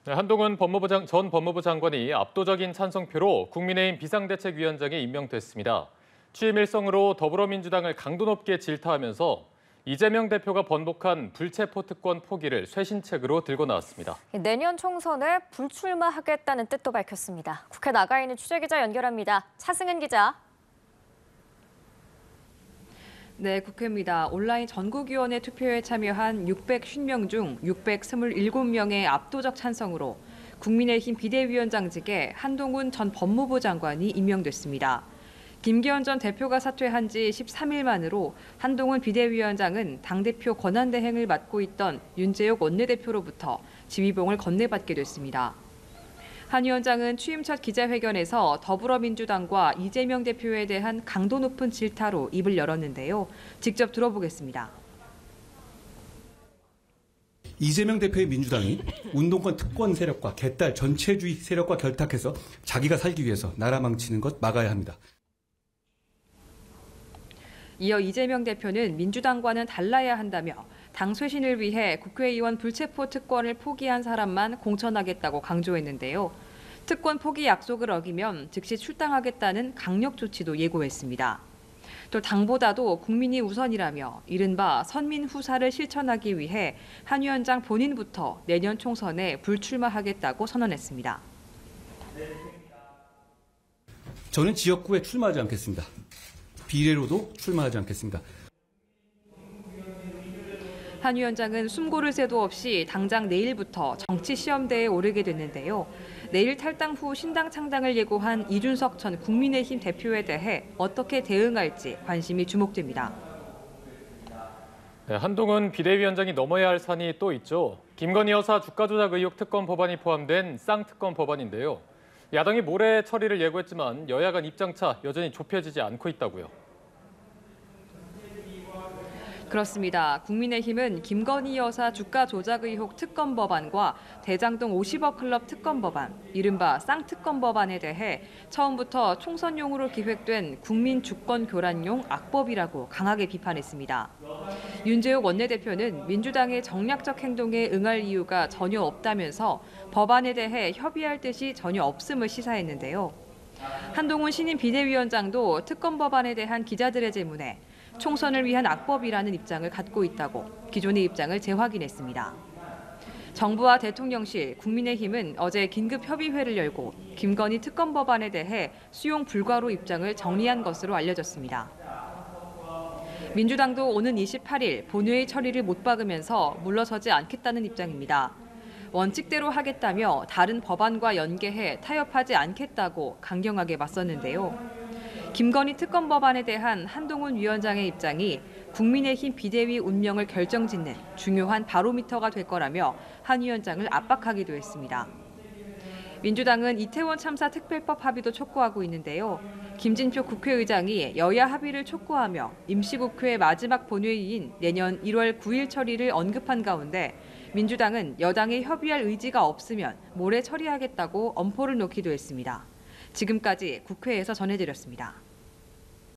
네, 한동훈 전 법무부 장관이 압도적인 찬성표로 국민의힘 비상대책위원장에 임명됐습니다. 취임 일성으로 더불어민주당을 강도 높게 질타하면서 이재명 대표가 번복한 불체포 특권 포기를 쇄신책으로 들고 나왔습니다. 내년 총선에 불출마하겠다는 뜻도 밝혔습니다. 국회 나가 있는 취재기자 연결합니다. 차승은 기자. 네, 국회입니다. 온라인 전국위원회 투표에 참여한 650명 중 627명의 압도적 찬성으로 국민의힘 비대위원장직에 한동훈 전 법무부 장관이 임명됐습니다. 김기현 전 대표가 사퇴한 지 13일 만으로 한동훈 비대위원장은 당대표 권한대행을 맡고 있던 윤재욱 원내대표로부터 지휘봉을 건네받게 됐습니다. 한 위원장은 취임 첫 기자회견에서 더불어민주당과 이재명 대표에 대한 강도 높은 질타로 입을 열었는데요. 직접 들어보겠습니다. 이재명 대표의 민주당이 운동권 특권 세력과 개딸 전체주의 세력과 결탁해서 자기가 살기 위해서 나라 망치는 것 막아야 합니다. 이어 이재명 대표는 민주당과는 달라야 한다며 당 쇄신을 위해 국회의원 불체포 특권을 포기한 사람만 공천하겠다고 강조했는데요. 특권 포기 약속을 어기면 즉시 출당하겠다는 강력 조치도 예고했습니다. 또 당보다도 국민이 우선이라며 이른바 선민 후사를 실천하기 위해 한 위원장 본인부터 내년 총선에 불출마하겠다고 선언했습니다. 저는 지역구에 출마하지 않겠습니다. 비례로도 출마하지 않겠습니다. 한 위원장은 숨고를 새도 없이 당장 내일부터 정치시험대에 오르게 됐는데요. 내일 탈당 후 신당 창당을 예고한 이준석 전 국민의힘 대표에 대해 어떻게 대응할지 관심이 주목됩니다. 네, 한동훈 비대위원장이 넘어야 할 산이 또 있죠. 김건희 여사 주가 조작 의혹 특검 법안이 포함된 쌍특검 법안인데요. 야당이 모레 처리를 예고했지만 여야 간 입장차 여전히 좁혀지지 않고 있다고요. 그렇습니다. 국민의힘은 김건희 여사 주가 조작 의혹 특검 법안과 대장동 50억 클럽 특검 법안, 이른바 쌍특검 법안에 대해 처음부터 총선용으로 기획된 국민 주권 교란용 악법이라고 강하게 비판했습니다. 윤재욱 원내대표는 민주당의 정략적 행동에 응할 이유가 전혀 없다면서 법안에 대해 협의할 뜻이 전혀 없음을 시사했는데요. 한동훈 신임 비대위원장도 특검 법안에 대한 기자들의 질문에 총선을 위한 악법이라는 입장을 갖고 있다고 기존의 입장을 재확인했습니다. 정부와 대통령실, 국민의힘은 어제 긴급협의회를 열고 김건희 특검 법안에 대해 수용 불가로 입장을 정리한 것으로 알려졌습니다. 민주당도 오는 28일 본회의 처리를 못 박으면서 물러서지 않겠다는 입장입니다. 원칙대로 하겠다며 다른 법안과 연계해 타협하지 않겠다고 강경하게 맞섰는데요. 김건희 특검 법안에 대한 한동훈 위원장의 입장이 국민의힘 비대위 운명을 결정짓는 중요한 바로미터가 될 거라며 한 위원장을 압박하기도 했습니다. 민주당은 이태원 참사 특별법 합의도 촉구하고 있는데요. 김진표 국회의장이 여야 합의를 촉구하며 임시국회 마지막 본회의인 내년 1월 9일 처리를 언급한 가운데 민주당은 여당이 협의할 의지가 없으면 모레 처리하겠다고 엄포를 놓기도 했습니다. 지금까지 국회에서 전해드렸습니다.